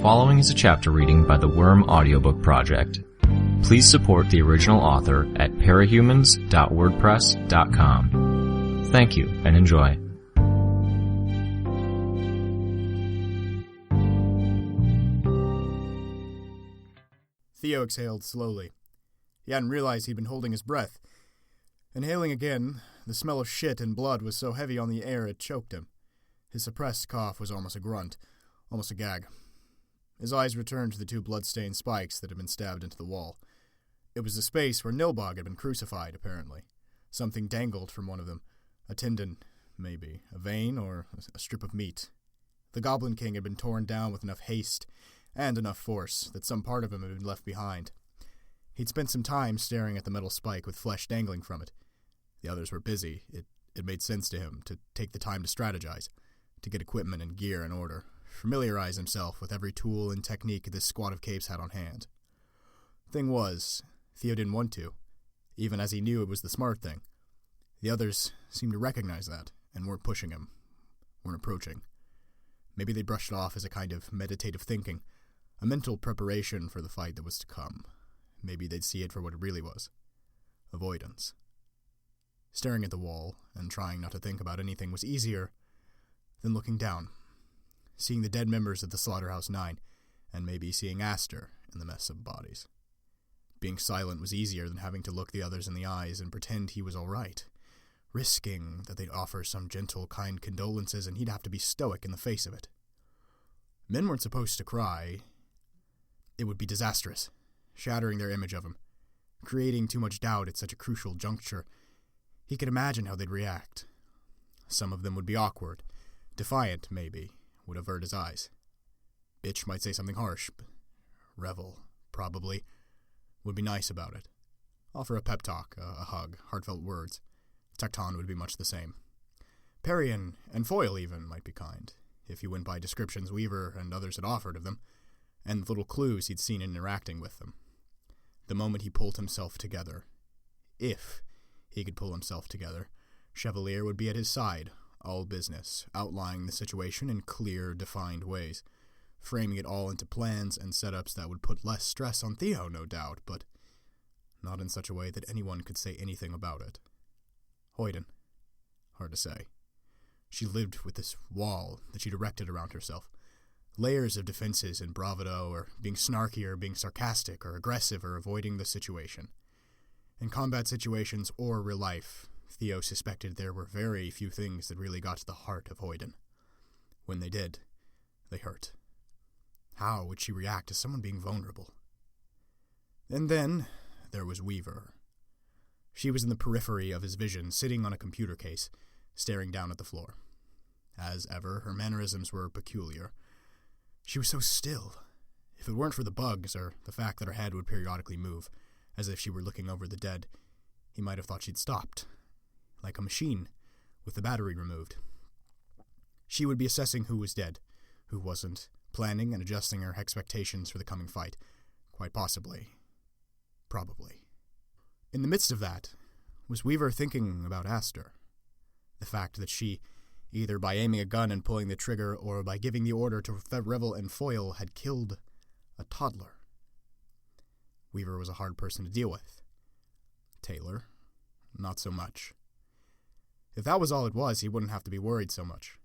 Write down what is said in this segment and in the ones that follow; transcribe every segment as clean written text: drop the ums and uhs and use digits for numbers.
following is a chapter reading by the Worm Audiobook Project. Please support the original author at parahumans.wordpress.com. Thank you and enjoy. Theo exhaled slowly. He hadn't realized he'd been holding his breath. Inhaling again, the smell of shit and blood was so heavy on the air it choked him. His suppressed cough was almost a grunt, almost a gag. His eyes returned to the two blood-stained spikes that had been stabbed into the wall. It was the space where Nilbog had been crucified, apparently. Something dangled from one of them. A tendon, maybe. A vein, or a strip of meat. The Goblin King had been torn down with enough haste and enough force that some part of him had been left behind. He'd spent some time staring at the metal spike with flesh dangling from it. The others were busy. It made sense to him to take the time to strategize, to get equipment and gear in order, familiarize himself with every tool and technique this squad of capes had on hand. Thing was, Theo didn't want to, even as he knew it was the smart thing. The others seemed to recognize that, and weren't pushing him, weren't approaching. Maybe they brushed it off as a kind of meditative thinking, a mental preparation for the fight that was to come. Maybe they'd see it for what it really was. Avoidance. Staring at the wall, and trying not to think about anything was easier than looking down, seeing the dead members of the Slaughterhouse 9, and maybe seeing Aster in the mess of bodies. Being silent was easier than having to look the others in the eyes and pretend he was all right, risking that they'd offer some gentle, kind condolences and he'd have to be stoic in the face of it. Men weren't supposed to cry. It would be disastrous, shattering their image of him, creating too much doubt at such a crucial juncture. He could imagine how they'd react. Some of them would be awkward, defiant, maybe, would avert his eyes. Bitch might say something harsh, but Revel, probably, would be nice about it. Offer a pep talk, a hug, heartfelt words. Tecton would be much the same. Parian and Foil even might be kind, if he went by descriptions Weaver and others had offered of them, and the little clues he'd seen in interacting with them. The moment he pulled himself together, if he could pull himself together, Chevalier would be at his side, all business, outlining the situation in clear, defined ways, framing it all into plans and setups that would put less stress on Theo, no doubt, but not in such a way that anyone could say anything about it. Hoyden. Hard to say. She lived with this wall that she'd erected around herself. Layers of defenses and bravado, or being snarky, or being sarcastic, or aggressive, or avoiding the situation. In combat situations or real life, Theo suspected there were very few things that really got to the heart of Hoyden. When they did, they hurt. How would she react to someone being vulnerable? And then there was Weaver. She was in the periphery of his vision, sitting on a computer case, staring down at the floor. As ever, her mannerisms were peculiar. She was so still. If it weren't for the bugs, or the fact that her head would periodically move, as if she were looking over the dead, he might have thought she'd stopped. Like a machine, with the battery removed. She would be assessing who was dead, who wasn't, planning and adjusting her expectations for the coming fight. Quite possibly. Probably. In the midst of that, was Weaver thinking about Aster. The fact that she, either by aiming a gun and pulling the trigger, or by giving the order to Revel and Foil, had killed a toddler. Weaver was a hard person to deal with. Taylor, not so much. If that was all it was, he wouldn't have to be worried so much.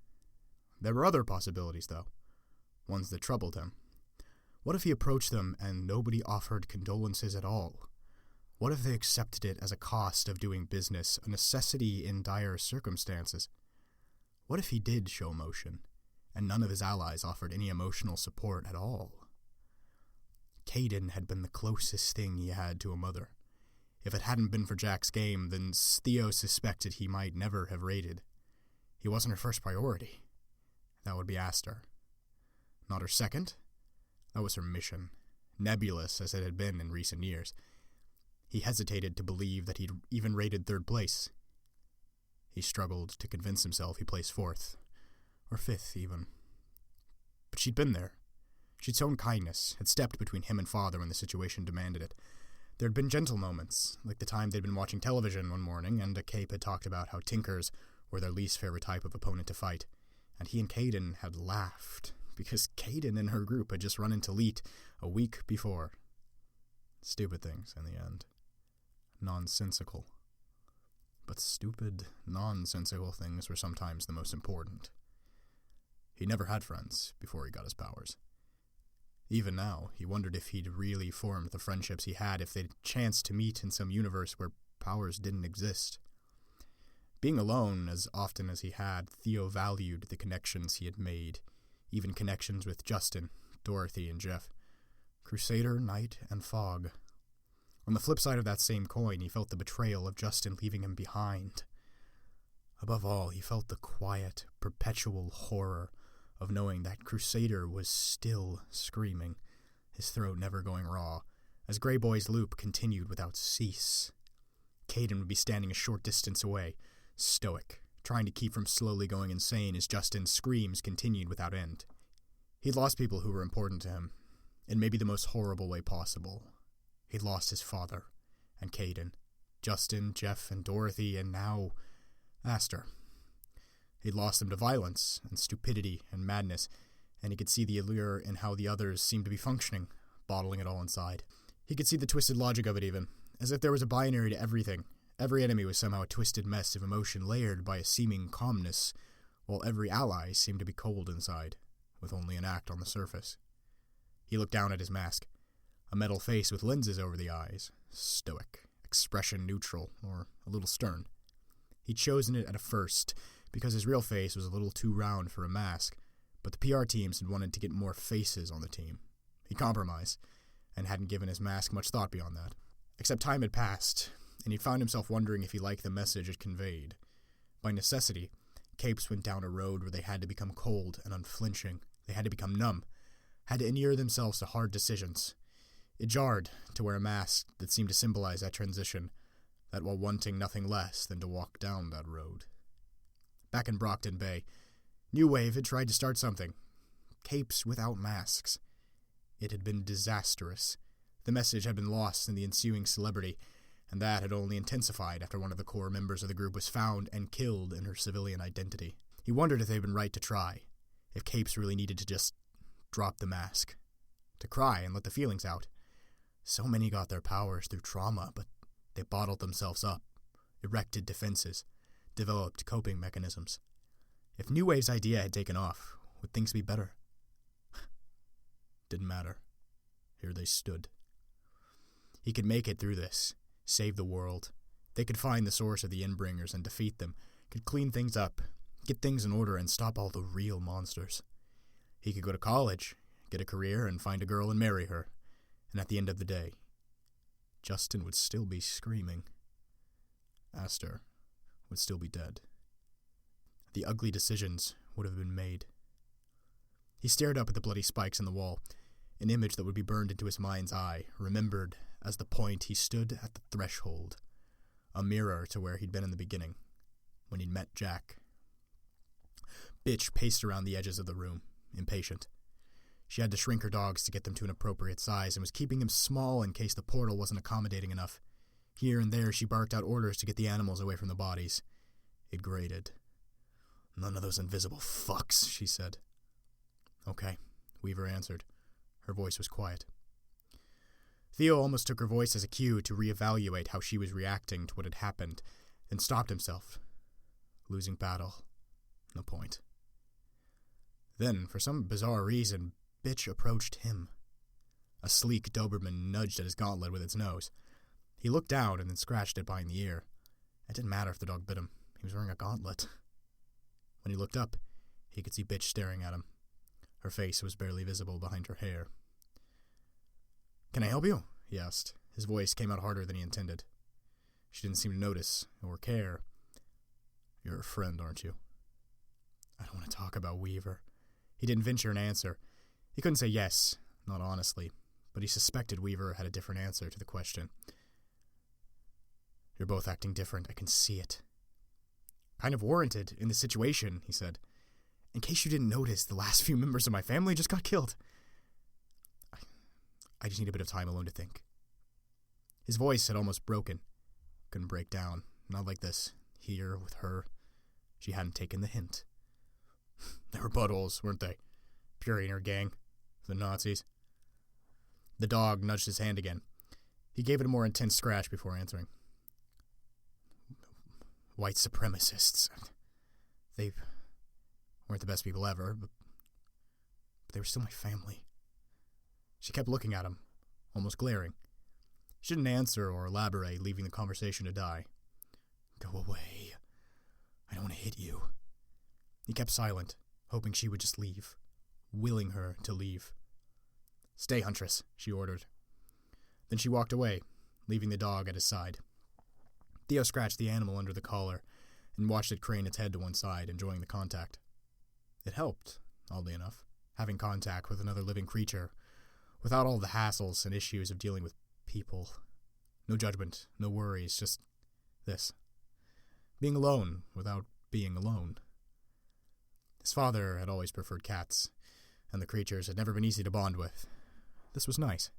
There were other possibilities, though. Ones that troubled him. What if he approached them and nobody offered condolences at all? What if they accepted it as a cost of doing business, a necessity in dire circumstances? What if he did show emotion, and none of his allies offered any emotional support at all? Caden had been the closest thing he had to a mother. If it hadn't been for Jack's game, then Theo suspected he might never have raided. He wasn't her first priority. That would be Aster. Not her second. That was her mission, nebulous as it had been in recent years. He hesitated to believe that he'd even rated third place. He struggled to convince himself he placed fourth, or fifth even. But she'd been there. She'd shown kindness, had stepped between him and Father when the situation demanded it. There had been gentle moments, like the time they'd been watching television one morning, and a cape had talked about how Tinkers were their least favorite type of opponent to fight, and he and Caden had laughed, because Caden and her group had just run into Leet a week before. Stupid things in the end. Nonsensical. But stupid, nonsensical things were sometimes the most important. He never had friends before he got his powers. Even now, he wondered if he'd really formed the friendships he had if they'd chanced to meet in some universe where powers didn't exist. Being alone as often as he had, Theo valued the connections he had made, even connections with Justin, Dorothy, and Jeff. Crusader, Knight, and Fog. On the flip side of that same coin, he felt the betrayal of Justin leaving him behind. Above all, he felt the quiet, perpetual horror of knowing that Crusader was still screaming, his throat never going raw, as Grey Boy's loop continued without cease. Caden would be standing a short distance away, stoic, trying to keep from slowly going insane as Justin's screams continued without end. He'd lost people who were important to him, in maybe the most horrible way possible. He'd lost his father, and Caden, Justin, Jeff, and Dorothy, and now Aster. He'd lost them to violence and stupidity and madness, and he could see the allure in how the others seemed to be functioning, bottling it all inside. He could see the twisted logic of it even, as if there was a binary to everything. Every enemy was somehow a twisted mess of emotion layered by a seeming calmness, while every ally seemed to be cold inside, with only an act on the surface. He looked down at his mask, a metal face with lenses over the eyes, stoic, expression neutral, or a little stern. He'd chosen it at a first, because his real face was a little too round for a mask, but the PR teams had wanted to get more faces on the team. He compromised, and hadn't given his mask much thought beyond that. Except time had passed, and he found himself wondering if he liked the message it conveyed. By necessity, Capes went down a road where they had to become cold and unflinching. They had to become numb, had to inure themselves to hard decisions. It jarred to wear a mask that seemed to symbolize that transition, that while wanting nothing less than to walk down that road. Back in Brockton Bay, New Wave had tried to start something. Capes without masks. It had been disastrous. The message had been lost in the ensuing celebrity, and that had only intensified after one of the core members of the group was found and killed in her civilian identity. He wondered if they'd been right to try, if Capes really needed to just drop the mask, to cry and let the feelings out. So many got their powers through trauma, but they bottled themselves up, erected defenses, developed coping mechanisms. If New Wave's idea had taken off, would things be better? Didn't matter. Here they stood. He could make it through this, save the world. They could find the source of the Endbringers and defeat them, could clean things up, get things in order, and stop all the real monsters. He could go to college, get a career, and find a girl and marry her. And at the end of the day, Justin would still be screaming. Aster would still be dead. The ugly decisions would have been made. He stared up at the bloody spikes in the wall, an image that would be burned into his mind's eye, remembered as the point he stood at the threshold, a mirror to where he'd been in the beginning, when he'd met Jack. Bitch paced around the edges of the room, impatient. She had to shrink her dogs to get them to an appropriate size and was keeping them small in case the portal wasn't accommodating enough. Here and there she barked out orders to get the animals away from the bodies. It grated. "None of those invisible fucks," she said. "Okay," Weaver answered. Her voice was quiet. Theo almost took her voice as a cue to reevaluate how she was reacting to what had happened, then stopped himself. Losing battle. No point. Then, for some bizarre reason, Bitch approached him. A sleek Doberman nudged at his gauntlet with its nose. He looked down and then scratched it behind the ear. It didn't matter if the dog bit him. He was wearing a gauntlet. When he looked up, he could see Bitch staring at him. Her face was barely visible behind her hair. "Can I help you?" he asked. His voice came out harder than he intended. She didn't seem to notice or care. "You're a friend, aren't you?" "I don't want to talk about Weaver." He didn't venture an answer. He couldn't say yes, not honestly, but he suspected Weaver had a different answer to the question. "You're both acting different. I can see it." "Kind of warranted in this situation," he said. "In case you didn't notice, the last few members of my family just got killed. I just need a bit of time alone to think." His voice had almost broken. Couldn't break down. Not like this. Here, with her. She hadn't taken the hint. "They were buttholes, weren't they? Fury and her gang. The Nazis. The dog nudged his hand again. He gave it a more intense scratch before answering. White supremacists. They weren't the best people ever, but they were still my family. She kept looking at him, almost glaring. She didn't answer or elaborate, leaving the conversation to die. Go away. I don't want to hit you. He kept silent, hoping she would just leave, willing her to leave. Stay, Huntress, she ordered. Then she walked away, leaving the dog at his side. Theo scratched the animal under the collar and watched it crane its head to one side, enjoying the contact. It helped, oddly enough, having contact with another living creature, without all the hassles and issues of dealing with people. No judgment, no worries, just this. Being alone without being alone. His father had always preferred cats, and the creatures had never been easy to bond with. This was nice.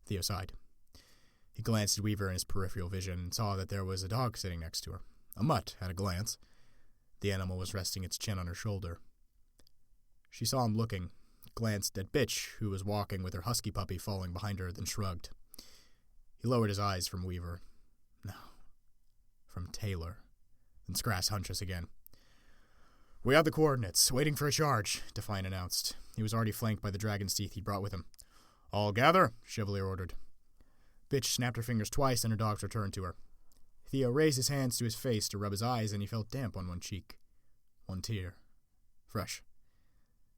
Theo sighed. He glanced at Weaver in his peripheral vision and saw that there was a dog sitting next to her. A mutt, at a glance. The animal was resting its chin on her shoulder. She saw him looking, glanced at Bitch, who was walking with her husky puppy following behind her, then shrugged. He lowered his eyes from Weaver. No. From Taylor. Then scratched Huntress again. We have the coordinates, waiting for a charge, Defiant announced. He was already flanked by the dragon's teeth he'd brought with him. All gather, Chevalier ordered. Bitch snapped her fingers twice and her dogs returned to her. Theo raised his hands to his face to rub his eyes and he felt damp on one cheek. One tear. Fresh.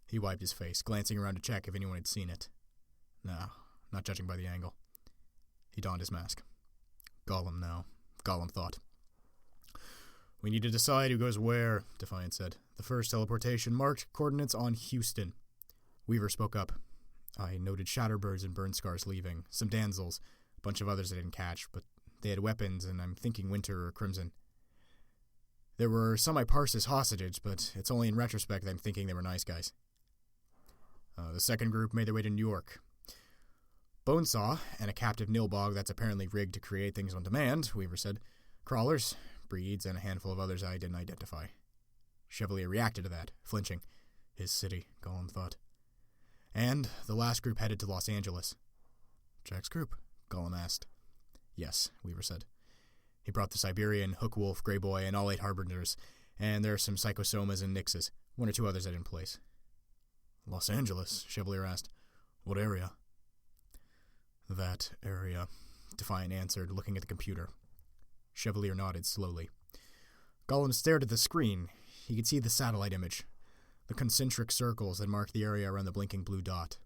He wiped his face, glancing around to check if anyone had seen it. No, not judging by the angle. He donned his mask. Gollum now, Gollum thought. We need to decide who goes where, Defiant said. The first teleportation marked coordinates on Houston. Weaver spoke up. I noted Shatterbirds and Burnscars leaving, some Danzels, a bunch of others I didn't catch, but they had weapons, and I'm thinking Winter or Crimson. There were some I parsed as hostage, but it's only in retrospect that I'm thinking they were nice guys. The second group made their way to New York. Bonesaw and a captive Nilbog that's apparently rigged to create things on demand, Weaver said. Crawlers, breeds, and a handful of others I didn't identify. Chevalier reacted to that, flinching. His city, Gollum thought. And the last group headed to Los Angeles. Jack's group? Gollum asked. Yes, Weaver said. He brought the Siberian, Hookwolf, Greyboy, and all 8 Harbingers, and there are some Psychosomas and Nixes, 1 or 2 others I didn't place. Los Angeles, Chevalier asked. What area? That area, Defiant answered, looking at the computer. Chevalier nodded slowly. Gollum stared at the screen. He could see the satellite image, the concentric circles that marked the area around the blinking blue dot.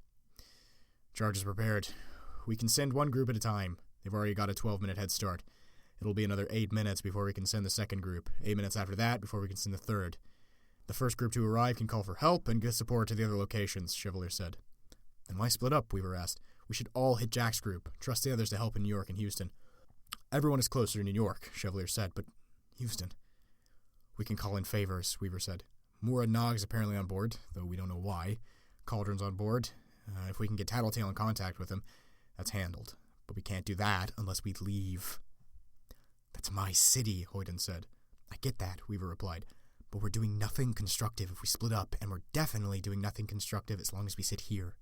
Charge is prepared. We can send 1 group at a time. They've already got a 12-minute head start. It'll be another 8 minutes before we can send the second group, 8 minutes after that before we can send the third. The first group to arrive can call for help and get support to the other locations, Chevalier said. Then why split up, Weaver asked. We should all hit Jack's group, trust the others to help in New York and Houston. Everyone is closer to New York, Chevalier said, but Houston. We can call in favors, Weaver said. Moora Nog's apparently on board, though we don't know why. Cauldron's on board. If we can get Tattletale in contact with him, that's handled. But we can't do that unless we leave. That's my city, Hoyden said. I get that, Weaver replied. But we're doing nothing constructive if we split up, and we're definitely doing nothing constructive as long as we sit here.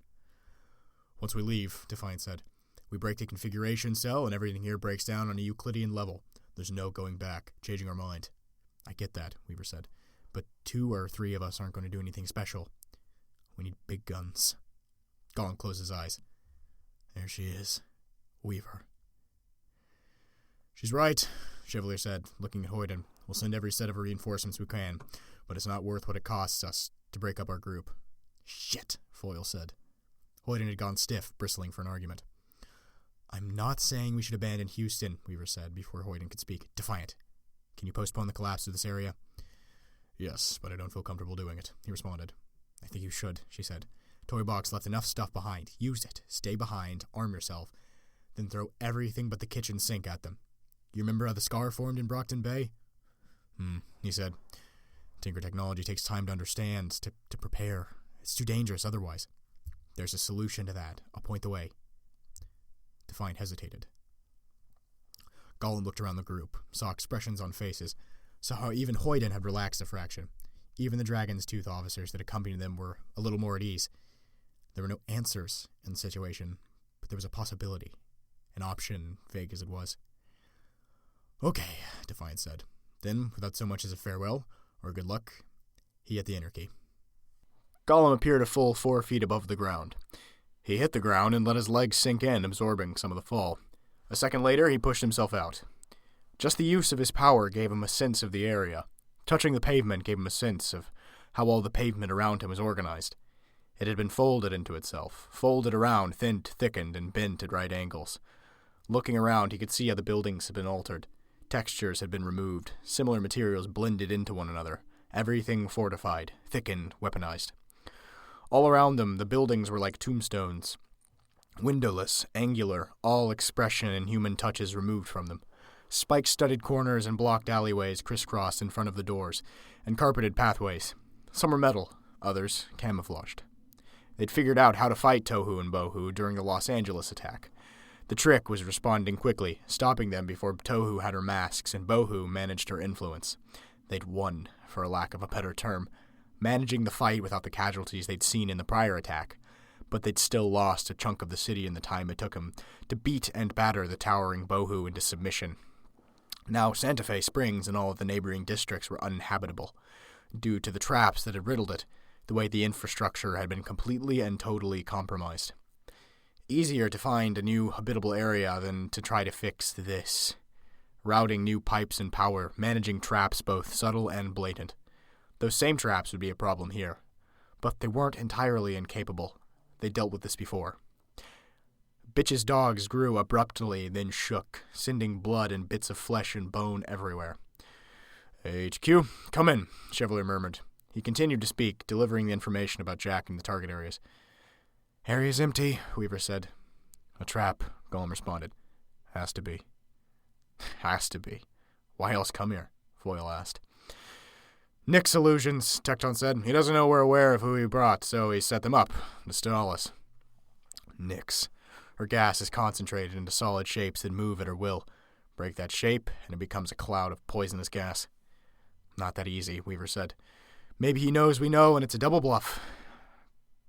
Once we leave, Defiant said, we break the configuration cell and everything here breaks down on a Euclidean level. There's no going back, changing our mind. I get that, Weaver said. But 2 or 3 of us aren't going to do anything special. We need big guns. Gollum closed his eyes. There she is. Weaver. She's right, Chevalier said, looking at Hoyden. We'll send every set of reinforcements we can, but it's not worth what it costs us to break up our group. Shit, Foyle said. Hoyden had gone stiff, bristling for an argument. I'm not saying we should abandon Houston, Weaver said, before Hoyden could speak. Defiant. Can you postpone the collapse of this area? Yes, but I don't feel comfortable doing it, he responded. I think you should, she said. Toy Box left enough stuff behind. Use it. Stay behind. Arm yourself. Then throw everything but the kitchen sink at them. You remember how the scar formed in Brockton Bay? He said. Tinker technology takes time to understand, to prepare. It's too dangerous otherwise. There's a solution to that. I'll point the way. Defiant hesitated. Gollum looked around the group, saw expressions on faces, saw how even Hoyden had relaxed a fraction. Even the Dragon's Tooth officers that accompanied them were a little more at ease. There were no answers in the situation, but there was a possibility, an option, vague as it was. "Okay," Defiant said. Then, without so much as a farewell, or good luck, he hit the enter key. Gollum appeared a full 4 feet above the ground. He hit the ground and let his legs sink in, absorbing some of the fall. A second later, he pushed himself out. Just the use of his power gave him a sense of the area. Touching the pavement gave him a sense of how all the pavement around him was organized. It had been folded into itself, folded around, thinned, thickened, and bent at right angles. Looking around, he could see how the buildings had been altered. Textures had been removed, similar materials blended into one another, everything fortified, thickened, weaponized. All around them, the buildings were like tombstones, windowless, angular, all expression and human touches removed from them. Spike-studded corners and blocked alleyways crisscrossed in front of the doors, and carpeted pathways. Some were metal, others camouflaged. They'd figured out how to fight Tohu and Bohu during the Los Angeles attack. The trick was responding quickly, stopping them before Tohu had her masks and Bohu managed her influence. They'd won, for a lack of a better term, managing the fight without the casualties they'd seen in the prior attack, but they'd still lost a chunk of the city in the time it took them to beat and batter the towering Bohu into submission. Now Santa Fe Springs and all of the neighboring districts were uninhabitable, due to the traps that had riddled it, the way the infrastructure had been completely and totally compromised. Easier to find a new habitable area than to try to fix this. Routing new pipes and power, managing traps both subtle and blatant. Those same traps would be a problem here, but they weren't entirely incapable. They dealt with this before. Bitch's dogs grew abruptly, then shook, sending blood and bits of flesh and bone everywhere. "HQ, come in," Chevalier murmured. He continued to speak, delivering the information about Jack and the target areas. "Area's empty," Weaver said. "A trap," Gollum responded. "Has to be." "Has to be. Why else come here?" Foyle asked. "Nick's illusions," Tecton said. "He doesn't know we're aware of who he brought, so he set them up to stall us." Nick's. Her gas is concentrated into solid shapes that move at her will. Break that shape, and it becomes a cloud of poisonous gas. "Not that easy," Weaver said. "Maybe he knows we know, and it's a double bluff."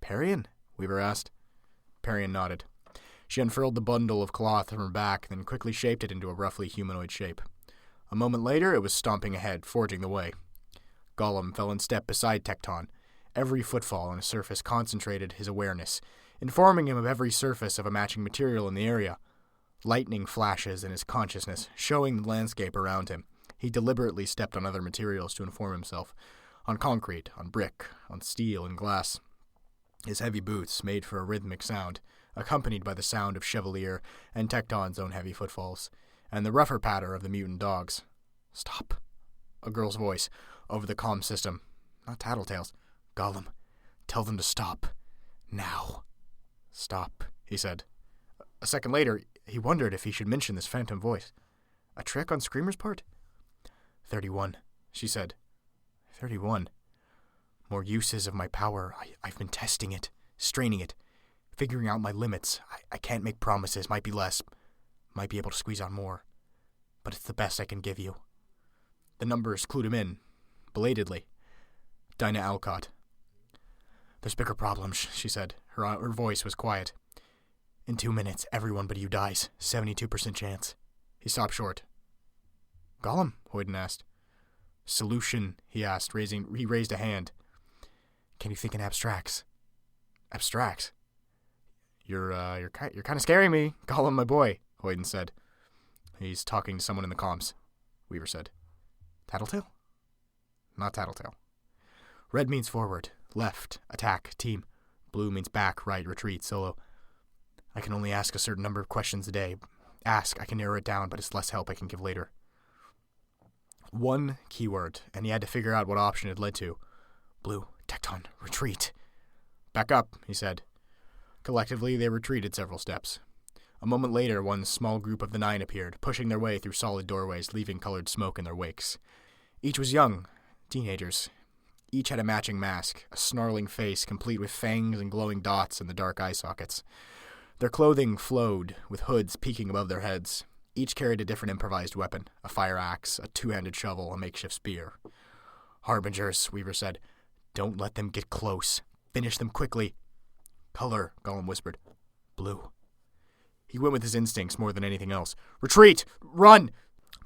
"Parian?" Weaver asked. Parian nodded. She unfurled the bundle of cloth from her back, then quickly shaped it into a roughly humanoid shape. A moment later, it was stomping ahead, forging the way. Gollum fell in step beside Tecton. Every footfall on a surface concentrated his awareness, informing him of every surface of a matching material in the area. Lightning flashes in his consciousness, showing the landscape around him. He deliberately stepped on other materials to inform himself. On concrete, on brick, on steel and glass. His heavy boots made for a rhythmic sound, accompanied by the sound of Chevalier and Tecton's own heavy footfalls, and the rougher patter of the mutant dogs. "Stop," a girl's voice, over the comm system. "Not Tattletales. Gollum, tell them to stop. Now." "Stop," he said. A second later, he wondered if he should mention this phantom voice. A trick on Screamer's part? 31, she said. 31. More uses of my power. I've been testing it, straining it, figuring out my limits. I can't make promises, might be less, might be able to squeeze out more, but it's the best I can give you. The numbers clued him in, belatedly. Dinah Alcott. "There's bigger problems," she said. Her voice was quiet. "In 2 minutes, everyone but you dies. 72% chance." He stopped short. "Gollum?" Hoyden asked. "Solution," he asked, he raised a hand. "Can you think in abstracts?" "Abstracts?" You're kind of scaring me, Gollum, my boy," Hoyden said. "He's talking to someone in the comms," Weaver said. "Tattletale?" "Not Tattletale." "Red means forward, left, attack, team. Blue means back, right, retreat, solo. I can only ask a certain number of questions a day. I can narrow it down, but it's less help I can give later." One keyword, and he had to figure out what option it led to. "Blue, Tecton, retreat." "Back up," he said. Collectively, they retreated several steps. A moment later, one small group of the 9 appeared, pushing their way through solid doorways, leaving colored smoke in their wakes. Each was young, teenagers. Each had a matching mask, a snarling face complete with fangs and glowing dots in the dark eye sockets. Their clothing flowed, with hoods peeking above their heads. Each carried a different improvised weapon, a fire axe, a 2-handed shovel, a makeshift spear. Harbingers, Weaver said. Don't let them get close. Finish them quickly. Color, Gollum whispered. Blue. He went with his instincts more than anything else. Retreat! Run!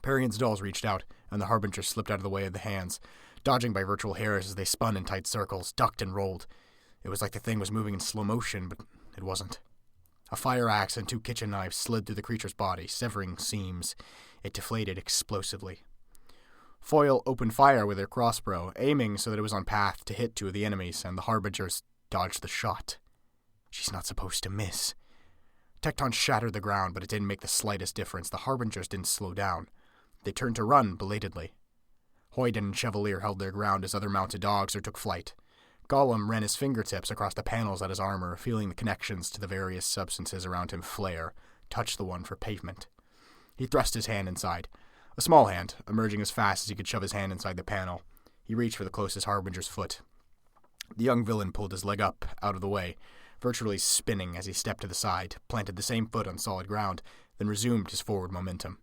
Perion's dolls reached out, and the Harbingers slipped out of the way of the hands, dodging by virtual hairs as they spun in tight circles, ducked and rolled. It was like the thing was moving in slow motion, but it wasn't. A fire axe and 2 kitchen knives slid through the creature's body, severing seams. It deflated explosively. Foyle opened fire with her crossbow, aiming so that it was on path to hit 2 of the enemies, and the Harbingers dodged the shot. She's not supposed to miss. Tecton shattered the ground, but it didn't make the slightest difference. The Harbingers didn't slow down. They turned to run belatedly. Hoyden and Chevalier held their ground as other mounted dogs or took flight. Gollum ran his fingertips across the panels at his armor, feeling the connections to the various substances around him flare, touched the one for pavement. He thrust his hand inside. A small hand, emerging as fast as he could shove his hand inside the panel. He reached for the closest Harbinger's foot. The young villain pulled his leg up, out of the way, virtually spinning as he stepped to the side, planted the same foot on solid ground, then resumed his forward momentum.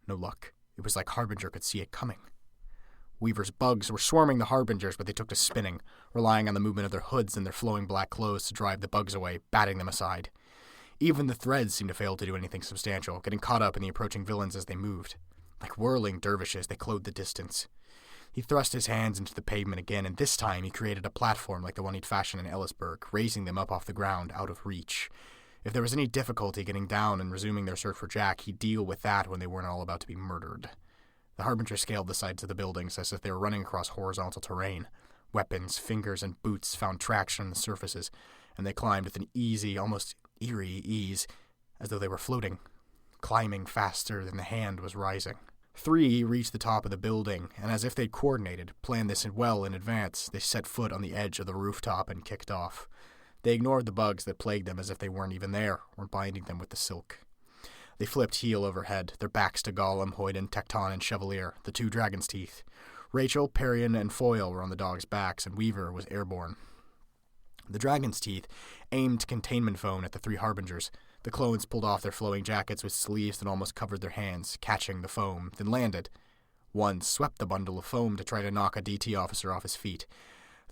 No luck. It was like Harbinger could see it coming. Weaver's bugs were swarming the Harbingers, but they took to spinning, relying on the movement of their hoods and their flowing black clothes to drive the bugs away, batting them aside. Even the threads seemed to fail to do anything substantial, getting caught up in the approaching villains as they moved. Like whirling dervishes, they clove the distance. He thrust his hands into the pavement again, and this time he created a platform like the one he'd fashioned in Ellisburg, raising them up off the ground, out of reach. If there was any difficulty getting down and resuming their search for Jack, he'd deal with that when they weren't all about to be murdered. The Harbinger scaled the sides of the buildings as if they were running across horizontal terrain. Weapons, fingers, and boots found traction on the surfaces, and they climbed with an easy, almost eerie ease, as though they were floating, climbing faster than the hand was rising. 3 reached the top of the building, and as if they'd coordinated, planned this well in advance, they set foot on the edge of the rooftop and kicked off. They ignored the bugs that plagued them as if they weren't even there, or binding them with the silk. They flipped heel over head, their backs to Gollum, Hoyden, Tecton, and Chevalier, the 2 dragon's teeth. Rachel, Perion, and Foyle were on the dogs' backs, and Weaver was airborne. The dragon's teeth aimed containment foam at the 3 Harbingers. The clones pulled off their flowing jackets with sleeves that almost covered their hands, catching the foam, then landed. One swept the bundle of foam to try to knock a DT officer off his feet.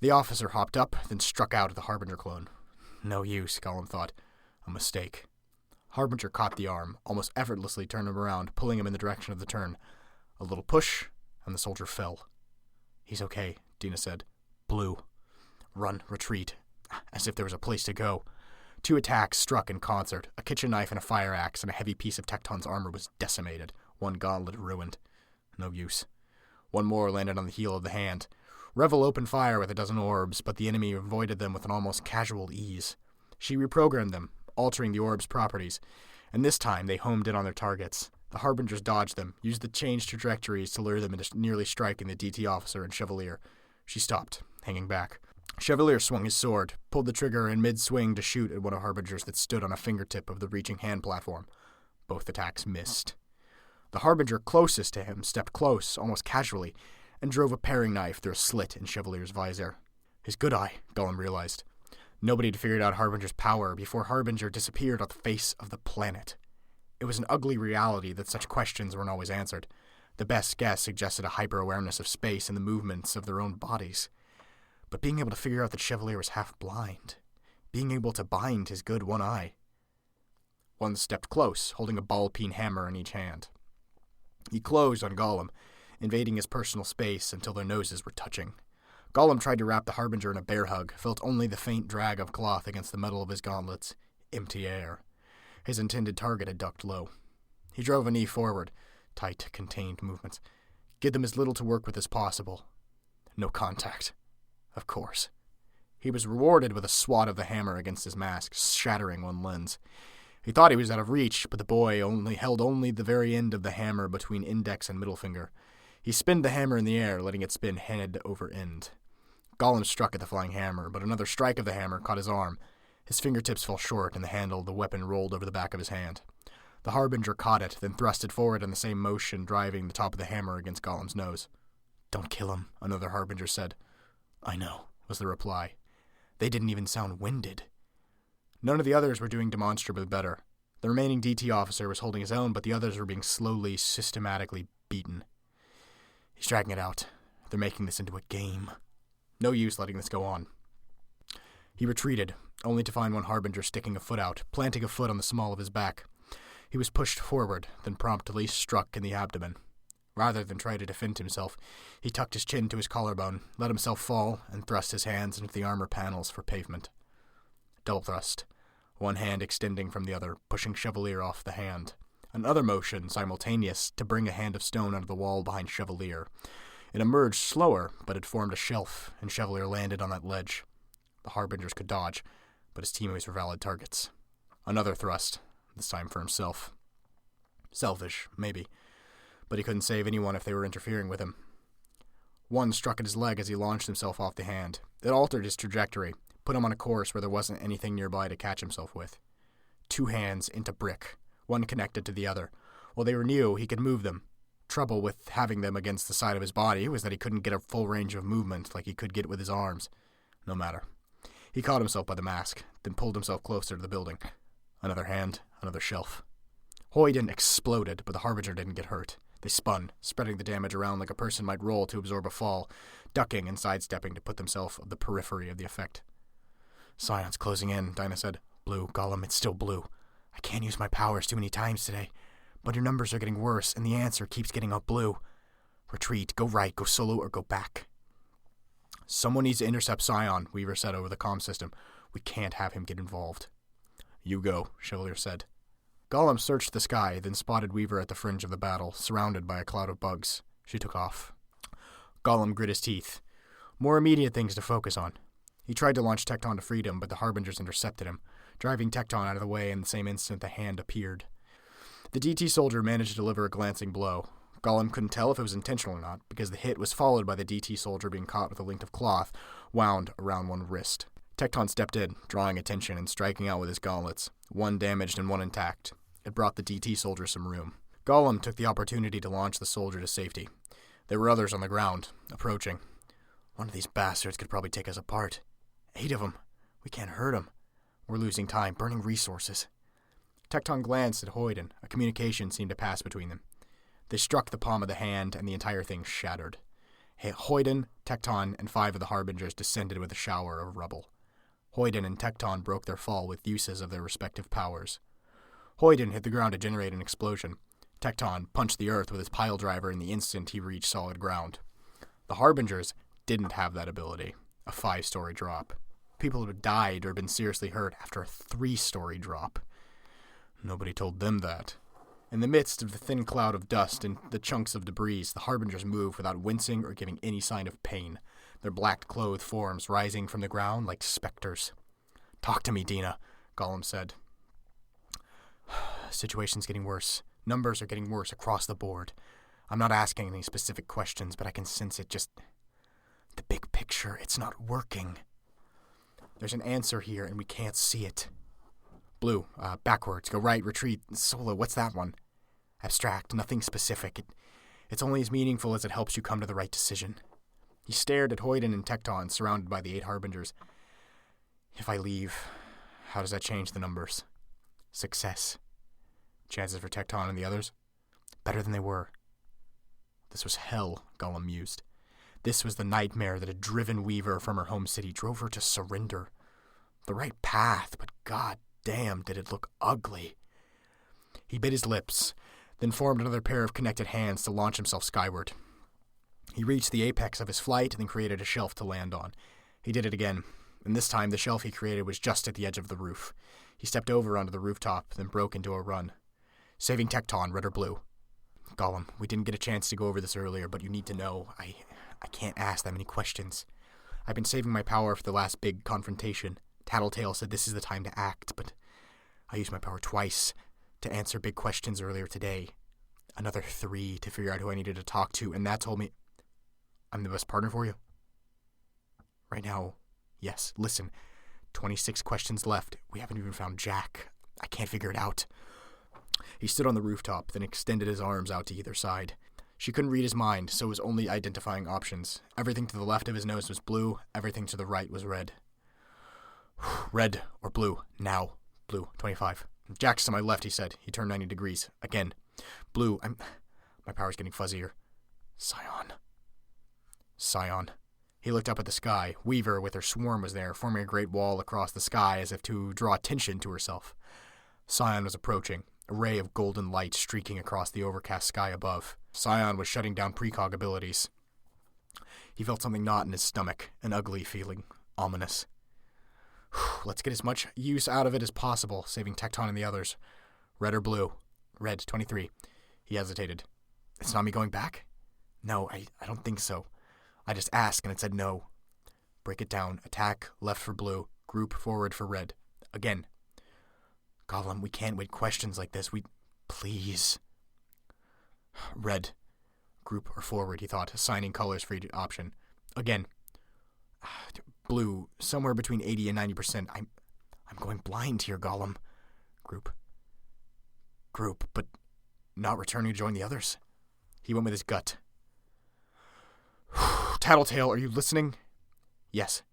The officer hopped up, then struck out at the Harbinger clone. No use, Gollum thought. A mistake. Harbinger caught the arm, almost effortlessly turned him around, pulling him in the direction of the turn. A little push, and the soldier fell. He's okay, Dina said. Blue. Run, retreat. As if there was a place to go. 2 attacks struck in concert. A kitchen knife and a fire axe, and a heavy piece of Tecton's armor was decimated. 1 gauntlet ruined. No use. 1 more landed on the heel of the hand. Revel opened fire with a dozen orbs, but the enemy avoided them with an almost casual ease. She reprogrammed them, altering the orb's properties, and this time they homed in on their targets. The Harbingers dodged them, used the changed trajectories to lure them into nearly striking the DT officer and Chevalier. She stopped, hanging back. Chevalier swung his sword, pulled the trigger in mid-swing to shoot at one of Harbingers that stood on a fingertip of the reaching hand platform. Both attacks missed. The Harbinger closest to him stepped close, almost casually, and drove a paring knife through a slit in Chevalier's visor. His good eye, Gollum realized. Nobody had figured out Harbinger's power before Harbinger disappeared off the face of the planet. It was an ugly reality that such questions weren't always answered. The best guess suggested a hyper-awareness of space and the movements of their own bodies. But being able to figure out that Chevalier was half-blind, being able to bind his good one eye. One stepped close, holding a ball-peen hammer in each hand. He closed on Gollum, invading his personal space until their noses were touching. Gollum tried to wrap the Harbinger in a bear hug, felt only the faint drag of cloth against the metal of his gauntlets. Empty air. His intended target had ducked low. He drove a knee forward, tight, contained movements. Give them as little to work with as possible. No contact. Of course. He was rewarded with a swat of the hammer against his mask, shattering one lens. He thought he was out of reach, but the boy held the very end of the hammer between index and middle finger. He spinned the hammer in the air, letting it spin head over end. Gollum struck at the flying hammer, but another strike of the hammer caught his arm. His fingertips fell short, and the handle of the weapon rolled over the back of his hand. The Harbinger caught it, then thrust it forward in the same motion, driving the top of the hammer against Gollum's nose. "Don't kill him," another Harbinger said. "I know," was the reply. They didn't even sound winded. None of the others were doing demonstrably better. The remaining DT officer was holding his own, but the others were being slowly, systematically beaten. He's dragging it out. They're making this into a game. No use letting this go on. He retreated, only to find one harbinger sticking a foot out, planting a foot on the small of his back. He was pushed forward, then promptly struck in the abdomen. Rather than try to defend himself, he tucked his chin to his collarbone, let himself fall, and thrust his hands into the armor panels for pavement. Double thrust, one hand extending from the other, pushing Chevalier off the hand. Another motion, simultaneous, to bring a hand of stone out of the wall behind Chevalier. It emerged slower, but it formed a shelf, and Chevalier landed on that ledge. The harbingers could dodge, but his teammates were valid targets. Another thrust, this time for himself. Selfish, maybe, but he couldn't save anyone if they were interfering with him. One struck at his leg as he launched himself off the hand. It altered his trajectory, put him on a course where there wasn't anything nearby to catch himself with. 2 hands into brick, one connected to the other. While they were new, he could move them. Trouble with having them against the side of his body was that he couldn't get a full range of movement like he could get with his arms. No matter. He caught himself by the mask, then pulled himself closer to the building. Another hand, another shelf. Hoyden exploded, but the harbinger didn't get hurt. They spun, spreading the damage around like a person might roll to absorb a fall, ducking and sidestepping to put themselves at the periphery of the effect. Scion's closing in, Dinah said. Blue, Gollum, it's still blue. I can't use my powers too many times today, but your numbers are getting worse, and the answer keeps getting up blue. Retreat, go right, go solo, or go back. Someone needs to intercept Scion, Weaver said over the comm system. We can't have him get involved. You go, Chevalier said. Gollum searched the sky, then spotted Weaver at the fringe of the battle, surrounded by a cloud of bugs. She took off. Gollum grit his teeth. More immediate things to focus on. He tried to launch Tecton to freedom, but the harbingers intercepted him, driving Tecton out of the way in the same instant the hand appeared. The DT soldier managed to deliver a glancing blow. Gollum couldn't tell if it was intentional or not, because the hit was followed by the DT soldier being caught with a length of cloth wound around one wrist. Tecton stepped in, drawing attention and striking out with his gauntlets, one damaged and one intact. It brought the DT soldier some room. Gollum took the opportunity to launch the soldier to safety. There were others on the ground, approaching. One of these bastards could probably take us apart. 8 of them. We can't hurt them. We're losing time, burning resources. Tecton glanced at Hoyden. A communication seemed to pass between them. They struck the palm of the hand, and the entire thing shattered. Hoyden, Tecton, and 5 of the harbingers descended with a shower of rubble. Hoyden and Tecton broke their fall with uses of their respective powers. Hoyden hit the ground to generate an explosion. Tecton punched the earth with his pile driver in the instant he reached solid ground. The harbingers didn't have that ability. A 5-story drop. People had died or been seriously hurt after a 3-story drop. Nobody told them that. In the midst of the thin cloud of dust and the chunks of debris, the harbingers moved without wincing or giving any sign of pain, their black-clothed forms rising from the ground like specters. Talk to me, Dina, Gollum said. Situation's getting worse. Numbers are getting worse across the board. I'm not asking any specific questions, but I can sense it just... The big picture, it's not working. There's an answer here, and we can't see it. Blue, backwards, go right, retreat, solo, what's that one? Abstract, nothing specific. It's only as meaningful as it helps you come to the right decision. He stared at Hoyden and Tecton, surrounded by the 8 harbingers. If I leave, how does that change the numbers? Success. Chances for Tecton and the others? Better than they were. This was hell, Gollum mused. This was the nightmare that had driven Weaver from her home city, drove her to surrender. The right path, but god damn, did it look ugly. He bit his lips, then formed another pair of connected hands to launch himself skyward. He reached the apex of his flight and then created a shelf to land on. He did it again, and this time the shelf he created was just at the edge of the roof. He stepped over onto the rooftop, then broke into a run. Saving Tecton, red or blue. Gollum, we didn't get a chance to go over this earlier, but you need to know, I can't ask that many questions. I've been saving my power for the last big confrontation. Tattletale said this is the time to act, but I used my power twice to answer big questions earlier today. Another 3 to figure out who I needed to talk to, and that told me I'm the best partner for you. Right now, yes. Listen, 26 questions left. We haven't even found Jack. I can't figure it out. He stood on the rooftop, then extended his arms out to either side. She couldn't read his mind, so was only identifying options. Everything to the left of his nose was blue, everything to the right was red. Red or blue, now. Blue, 25. Jack's to my left, he said. He turned 90 degrees. Again. Blue, my power's getting fuzzier. Scion. Sillion. He looked up at the sky. Weaver with her swarm was there, forming a great wall across the sky as if to draw attention to herself. Sillion was approaching, a ray of golden light streaking across the overcast sky above. Sillion was shutting down precog abilities. He felt something knot in his stomach, an ugly feeling, ominous. Let's get as much use out of it as possible, saving Tecton and the others. Red or blue? Red, 23. He hesitated. It's not me going back? No, I don't think so. I just asked and it said no. Break it down. Attack, left for blue. Group, forward for red. Again. Gollum, we can't wait questions like this. Please. Red. Group or forward, he thought, assigning colors for each option. Again. Blue, somewhere between 80 and 90%. I'm going blind here, Gollum. Group, but not returning to join the others. He went with his gut. Tattletale, are you listening? Yes.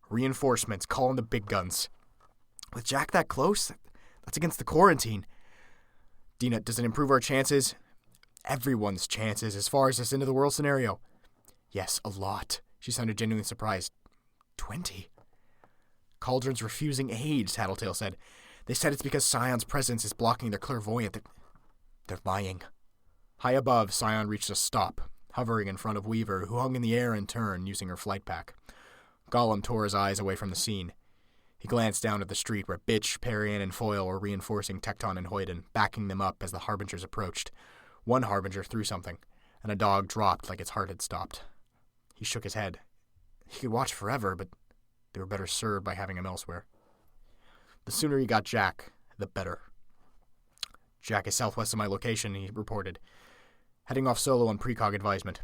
Reinforcements, call in the big guns. With Jack that close? That's against the quarantine. Dina, does it improve our chances? Everyone's chances as far as this end of the world scenario. Yes, a lot. She sounded genuinely surprised. 20? Cauldron's refusing aid, Tattletale said. They said it's because Scion's presence is blocking their clairvoyant. They're lying. High above, Sillion reached a stop, hovering in front of Weaver, who hung in the air in turn, using her flight pack. Gollum tore his eyes away from the scene. He glanced down at the street where Bitch, Parian, and Foyle were reinforcing Tecton and Hoyden, backing them up as the Harbingers approached. One Harbinger threw something, and a dog dropped like its heart had stopped. He shook his head. He could watch forever, but they were better served by having him elsewhere. The sooner he got Jack, the better. Jack is southwest of my location, he reported, heading off solo on precog advisement.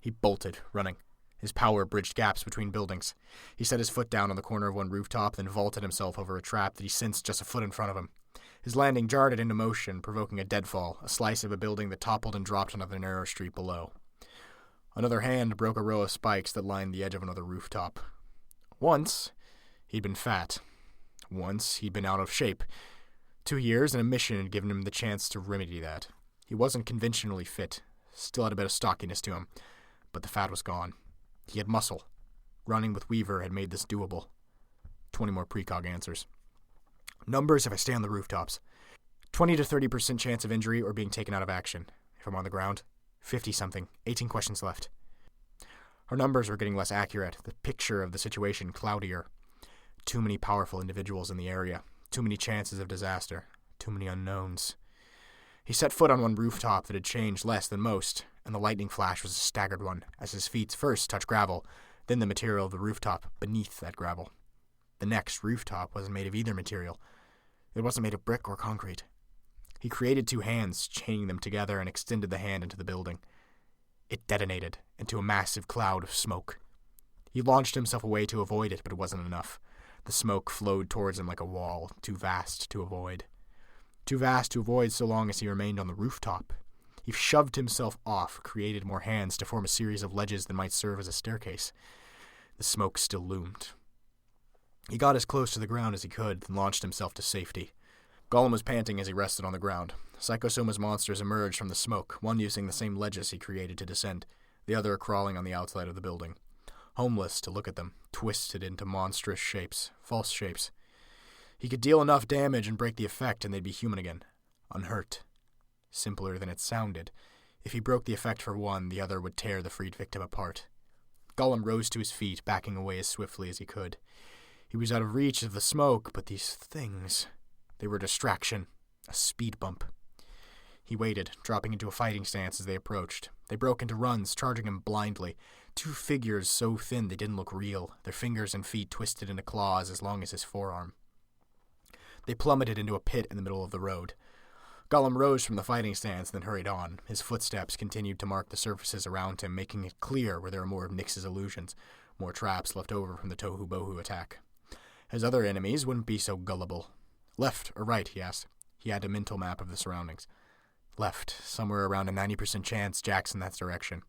He bolted, running. His power bridged gaps between buildings. He set his foot down on the corner of one rooftop, then vaulted himself over a trap that he sensed just a foot in front of him. His landing jarred it into motion, provoking a deadfall, a slice of a building that toppled and dropped onto the narrow street below. Another hand broke a row of spikes that lined the edge of another rooftop. Once, he'd been fat. Once, he'd been out of shape. 2 years and a mission had given him the chance to remedy that. He wasn't conventionally fit, still had a bit of stockiness to him, but the fat was gone. He had muscle. Running with Weaver had made this doable. 20 more precog answers. Numbers if I stay on the rooftops. 20 to 30% chance of injury or being taken out of action. If I'm on the ground, 50-something. 18 questions left. Her numbers were getting less accurate, the picture of the situation cloudier. Too many powerful individuals in the area. Too many chances of disaster. Too many unknowns. He set foot on one rooftop that had changed less than most, and the lightning flash was a staggered one, as his feet first touched gravel, then the material of the rooftop beneath that gravel. The next rooftop wasn't made of either material. It wasn't made of brick or concrete. He created 2 hands, chaining them together, and extended the hand into the building. It detonated into a massive cloud of smoke. He launched himself away to avoid it, but it wasn't enough. The smoke flowed towards him like a wall, too vast to avoid. Too vast to avoid so long as he remained on the rooftop. He shoved himself off, created more hands to form a series of ledges that might serve as a staircase. The smoke still loomed. He got as close to the ground as he could, then launched himself to safety. Gollum was panting as he rested on the ground. Psychosoma's monsters emerged from the smoke, one using the same ledges he created to descend, the other crawling on the outside of the building. Homeless to look at them, twisted into monstrous shapes, false shapes. He could deal enough damage and break the effect and they'd be human again, unhurt. Simpler than it sounded. If he broke the effect for one, the other would tear the freed victim apart. Gollum rose to his feet, backing away as swiftly as he could. He was out of reach of the smoke, but these things, they were a distraction, a speed bump. He waited, dropping into a fighting stance as they approached. They broke into runs, charging him blindly. 2 figures so thin they didn't look real, their fingers and feet twisted into claws as long as his forearm. They plummeted into a pit in the middle of the road. Gollum rose from the fighting stance, then hurried on. His footsteps continued to mark the surfaces around him, making it clear where there were more of Nyx's illusions, more traps left over from the Tohu Bohu attack. His other enemies wouldn't be so gullible. Left or right, he asked. He had a mental map of the surroundings. Left, somewhere around a 90% chance Jack's in that direction.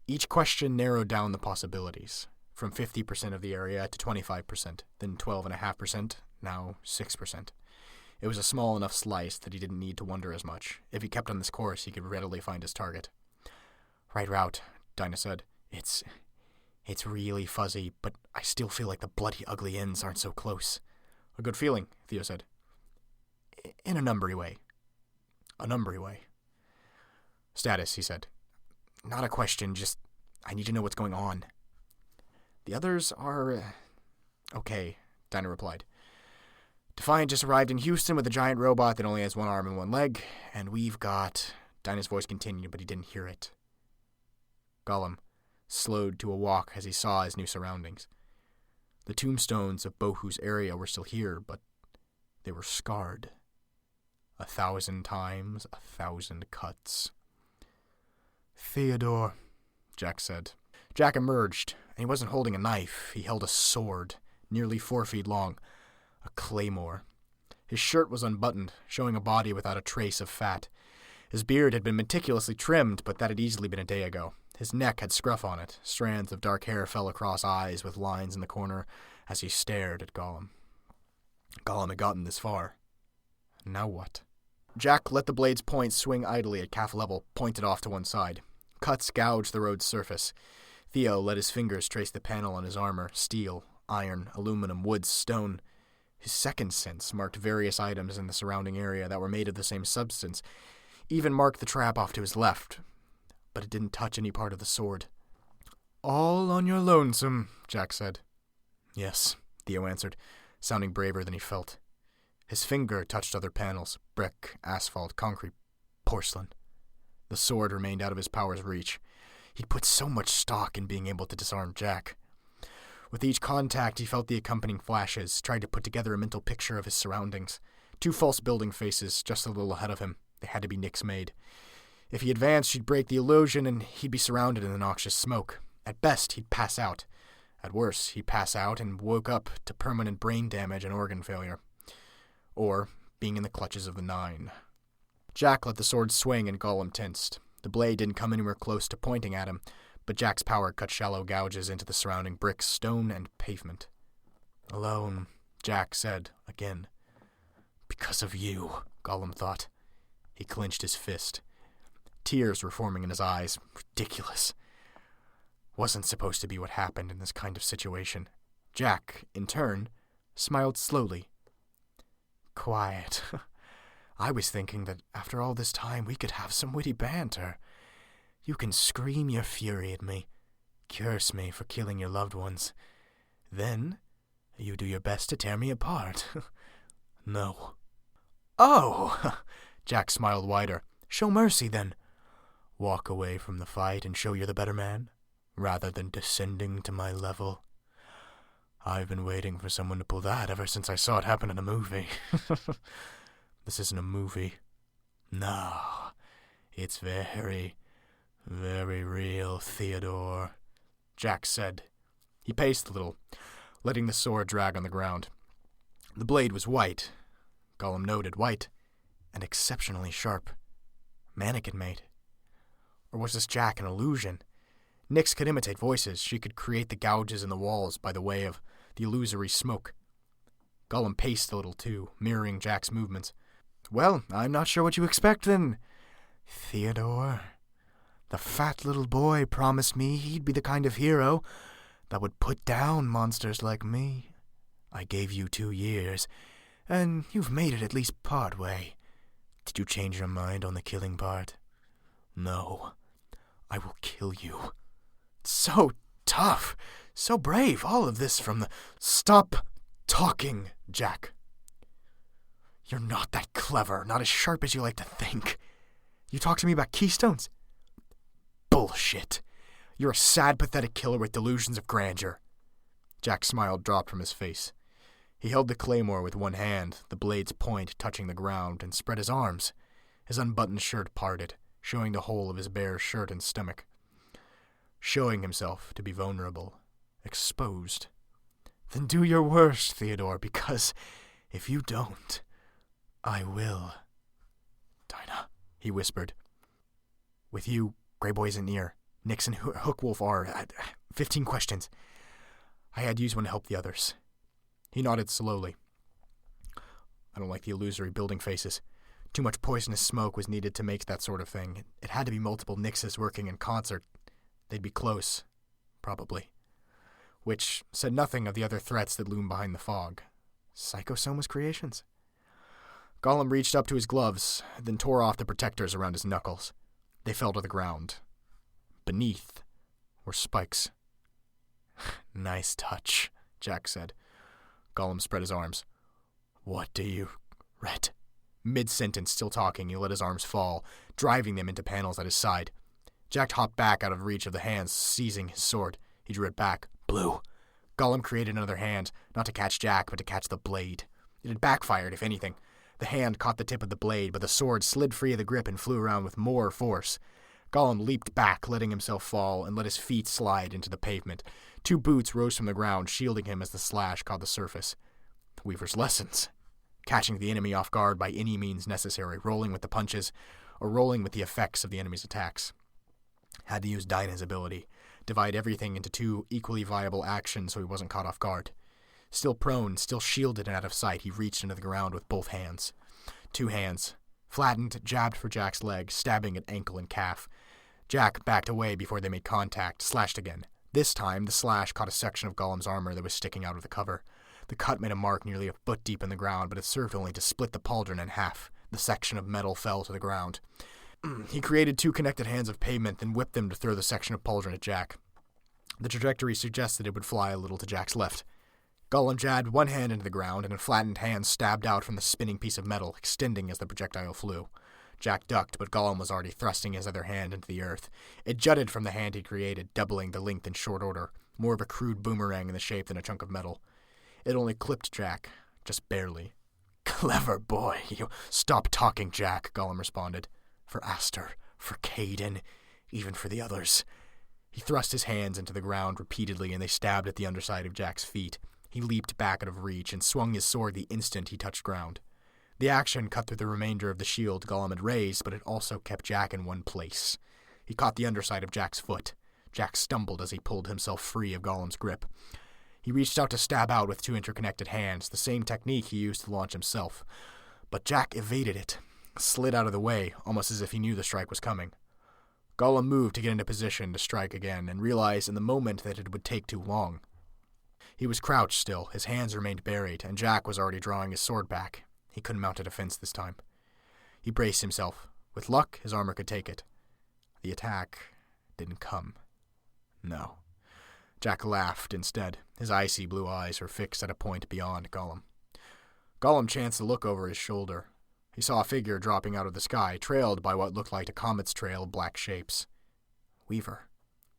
Each question narrowed down the possibilities, from 50% of the area to 25%, then 12.5%, now 6%. It was a small enough slice that he didn't need to wonder as much. If he kept on this course, he could readily find his target. Right route, Dinah said. It's really fuzzy, but I still feel like the bloody ugly ends aren't so close. A good feeling, Theo said. In a numbery way. A numbery way. Status, he said. Not a question, just I need to know what's going on. The others are... okay, Dinah replied. Defiant just arrived in Houston with a giant robot that only has one arm and one leg, and we've got... Dinah's voice continued, but he didn't hear it. Gollum slowed to a walk as he saw his new surroundings. The tombstones of Bohu's area were still here, but they were scarred. 1,000 times, 1,000 cuts. Theodore, Jack said. Jack emerged, and he wasn't holding a knife. He held a sword, nearly 4 feet long, a claymore. His shirt was unbuttoned, showing a body without a trace of fat. His beard had been meticulously trimmed, but that had easily been a day ago. His neck had scruff on it. Strands of dark hair fell across eyes with lines in the corner as he stared at Gollum. Gollum had gotten this far. Now what? Jack let the blade's point swing idly at calf level, pointed off to one side. Cuts gouged the road's surface. Theo let his fingers trace the panel on his armor, steel, iron, aluminum, wood, stone. His second sense marked various items in the surrounding area that were made of the same substance, even marked the trap off to his left, but it didn't touch any part of the sword. All on your lonesome, Jack said. Yes, Theo answered, sounding braver than he felt. His finger touched other panels, brick, asphalt, concrete, porcelain. The sword remained out of his power's reach. He'd put so much stock in being able to disarm Jack. With each contact, he felt the accompanying flashes, tried to put together a mental picture of his surroundings. 2 false building faces just a little ahead of him. They had to be Nick's made. If he advanced, she'd break the illusion, and he'd be surrounded in the noxious smoke. At best, he'd pass out. At worst, he'd pass out and woke up to permanent brain damage and organ failure. Or being in the clutches of the 9. Jack let the sword swing and Gollum tensed. The blade didn't come anywhere close to pointing at him, but Jack's power cut shallow gouges into the surrounding bricks, stone, and pavement. Alone, Jack said again. Because of you, Gollum thought. He clenched his fist. Tears were forming in his eyes. Ridiculous. Wasn't supposed to be what happened in this kind of situation. Jack, in turn, smiled slowly. Quiet. I was thinking that after all this time we could have some witty banter. You can scream your fury at me, curse me for killing your loved ones. Then you do your best to tear me apart. No. Oh! Jack smiled wider. Show mercy, then. Walk away from the fight and show you're the better man, rather than descending to my level. I've been waiting for someone to pull that ever since I saw it happen in a movie. This isn't a movie. No, it's very, very real, Theodore, Jack said. He paced a little, letting the sword drag on the ground. The blade was white, Gollum noted, white, and exceptionally sharp. Mannequin-made. Or was this Jack an illusion? Nyx could imitate voices. She could create the gouges in the walls by the way of the illusory smoke. Gollum paced a little too, mirroring Jack's movements. Well, I'm not sure what you expect then. Theodore, the fat little boy promised me he'd be the kind of hero that would put down monsters like me. I gave you 2 years, and you've made it at least part way. Did you change your mind on the killing part? No. I will kill you. So tough, so brave, all of this from the... Stop talking, Jack. You're not that clever, not as sharp as you like to think. You talk to me about keystones? Bullshit. You're a sad, pathetic killer with delusions of grandeur. Jack's smile dropped from his face. He held the claymore with one hand, the blade's point touching the ground, and spread his arms. His unbuttoned shirt parted, showing the whole of his bare shirt and stomach. Showing himself to be vulnerable, exposed. Then do your worst, Theodore, because if you don't, I will. Dinah, he whispered. With you, Grey Boy isn't near. Nyx and Hookwolf are. 15 questions. I had to use one to help the others. He nodded slowly. I don't like the illusory building faces. Too much poisonous smoke was needed to make that sort of thing. It had to be multiple Nyxes working in concert. They'd be close, probably. Which said nothing of the other threats that loomed behind the fog. Psychosoma's creations? Gollum reached up to his gloves, then tore off the protectors around his knuckles. They fell to the ground. Beneath were spikes. Nice touch, Jack said. Gollum spread his arms. What do you... Ret? Mid-sentence, still talking, he let his arms fall, driving them into panels at his side. Jack hopped back out of reach of the hands, seizing his sword. He drew it back. Blue. Gollum created another hand, not to catch Jack, but to catch the blade. It had backfired, if anything. The hand caught the tip of the blade, but the sword slid free of the grip and flew around with more force. Gollum leaped back, letting himself fall, and let his feet slide into the pavement. 2 boots rose from the ground, shielding him as the slash caught the surface. The Weaver's lessons. Catching the enemy off guard by any means necessary, rolling with the punches, or rolling with the effects of the enemy's attacks. Had to use Dinah's ability. Divide everything into 2 equally viable actions so he wasn't caught off guard. Still prone, still shielded and out of sight, he reached into the ground with both hands. 2 hands. Flattened, jabbed for Jack's leg, stabbing at ankle and calf. Jack backed away before they made contact, slashed again. This time, the slash caught a section of Gollum's armor that was sticking out of the cover. The cut made a mark nearly a foot deep in the ground, but it served only to split the pauldron in half. The section of metal fell to the ground. He created 2 connected hands of pavement, then whipped them to throw the section of pauldron at Jack. The trajectory suggested it would fly a little to Jack's left. Gollum jabbed one hand into the ground, and a flattened hand stabbed out from the spinning piece of metal, extending as the projectile flew. Jack ducked, but Gollum was already thrusting his other hand into the earth. It jutted from the hand he created, doubling the length in short order, more of a crude boomerang in the shape than a chunk of metal. It only clipped Jack, just barely. Clever boy. You stop talking, Jack, Gollum responded. For Aster, for Caden, even for the others. He thrust his hands into the ground repeatedly, and they stabbed at the underside of Jack's feet. He leaped back out of reach and swung his sword the instant he touched ground. The action cut through the remainder of the shield Gollum had raised, but it also kept Jack in one place. He caught the underside of Jack's foot. Jack stumbled as he pulled himself free of Gollum's grip. He reached out to stab out with 2 interconnected hands, the same technique he used to launch himself. But Jack evaded it, slid out of the way, almost as if he knew the strike was coming. Gollum moved to get into position to strike again, and realized in the moment that it would take too long. He was crouched still, his hands remained buried, and Jack was already drawing his sword back. He couldn't mount a defense this time. He braced himself. With luck, his armor could take it. The attack didn't come. No. Jack laughed instead. His icy blue eyes were fixed at a point beyond Gollum. Gollum chanced to look over his shoulder. He saw a figure dropping out of the sky, trailed by what looked like a comet's trail of black shapes. Weaver.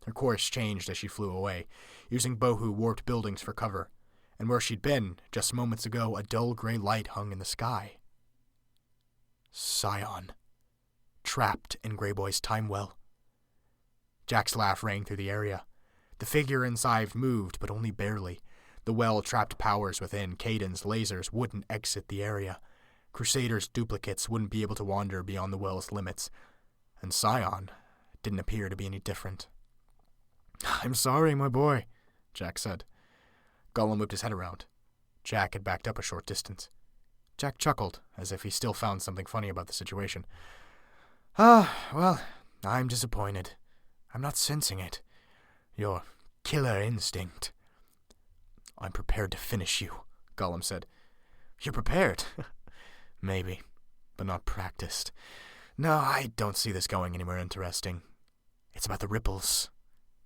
Her course changed as she flew away, using Bohu warped buildings for cover, and where she'd been, just moments ago, a dull gray light hung in the sky. Sillion. Trapped in Greyboy's time well. Jack's laugh rang through the area. The figure inside moved, but only barely. The well trapped powers within. Caden's lasers wouldn't exit the area. Crusaders' duplicates wouldn't be able to wander beyond the well's limits. And Sillion didn't appear to be any different. I'm sorry, my boy, Jack said. Gollum whipped his head around. Jack had backed up a short distance. Jack chuckled, as if he still found something funny about the situation. Well, I'm disappointed. I'm not sensing it. Your killer instinct. I'm prepared to finish you, Gollum said. You're prepared? Maybe, but not practiced. No, I don't see this going anywhere interesting. It's about the ripples.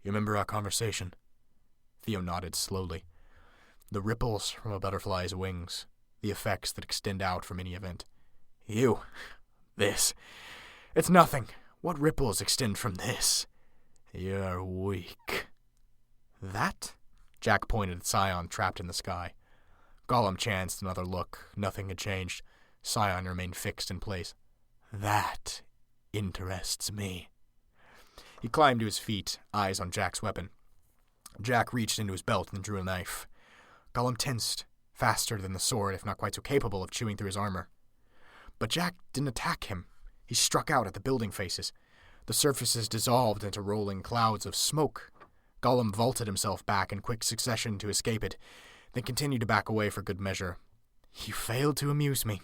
You remember our conversation? Theo nodded slowly. The ripples from a butterfly's wings, the effects that extend out from any event. You. This. It's nothing. What ripples extend from this? You're weak. That? Jack pointed at Sillion trapped in the sky. Gollum chanced another look. Nothing had changed. Sillion remained fixed in place. That interests me. He climbed to his feet, eyes on Jack's weapon. Jack reached into his belt and drew a knife. Gollum tensed, faster than the sword, if not quite so capable of chewing through his armor. But Jack didn't attack him. He struck out at the building faces. The surfaces dissolved into rolling clouds of smoke. Gollum vaulted himself back in quick succession to escape it, then continued to back away for good measure. You failed to amuse me.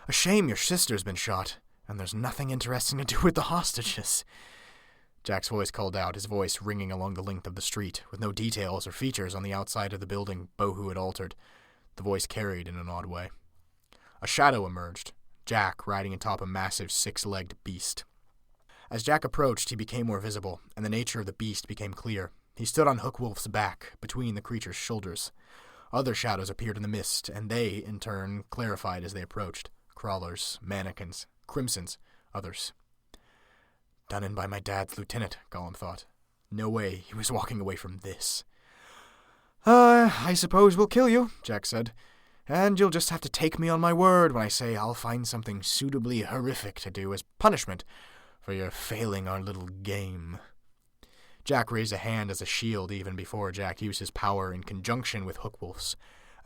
A shame your sister's been shot, and there's nothing interesting to do with the hostages. Jack's voice called out, his voice ringing along the length of the street, with no details or features on the outside of the building Bohu had altered. The voice carried in an odd way. A shadow emerged, Jack riding atop a massive six-legged beast. As Jack approached, he became more visible, and the nature of the beast became clear. He stood on Hookwolf's back, between the creature's shoulders. Other shadows appeared in the mist, and they, in turn, clarified as they approached. Crawlers, mannequins, crimsons, others. Done in by my dad's lieutenant, Gollum thought. No way he was walking away from this. I suppose we'll kill you, Jack said. And you'll just have to take me on my word when I say I'll find something suitably horrific to do as punishment for your failing our little game. Jack raised a hand as a shield even before Jack used his power in conjunction with Hookwolf's,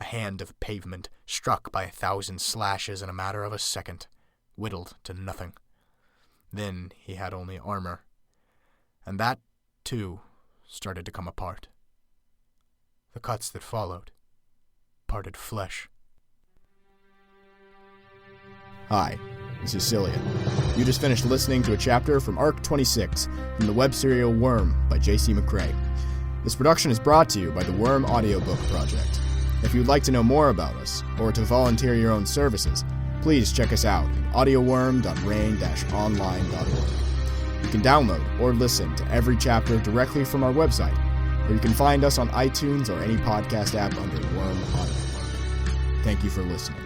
a hand of pavement struck by 1,000 slashes in a matter of a second, whittled to nothing. Then he had only armor, and that, too, started to come apart. The cuts that followed parted flesh. Hi, this is Sillion. You just finished listening to a chapter from Arc 26 from the web serial Worm by J.C. McCrae. This production is brought to you by the Worm Audiobook Project. If you'd like to know more about us, or to volunteer your own services, please check us out at audioworm.rain-online.org. You can download or listen to every chapter directly from our website, or you can find us on iTunes or any podcast app under Worm Audiobook. Thank you for listening.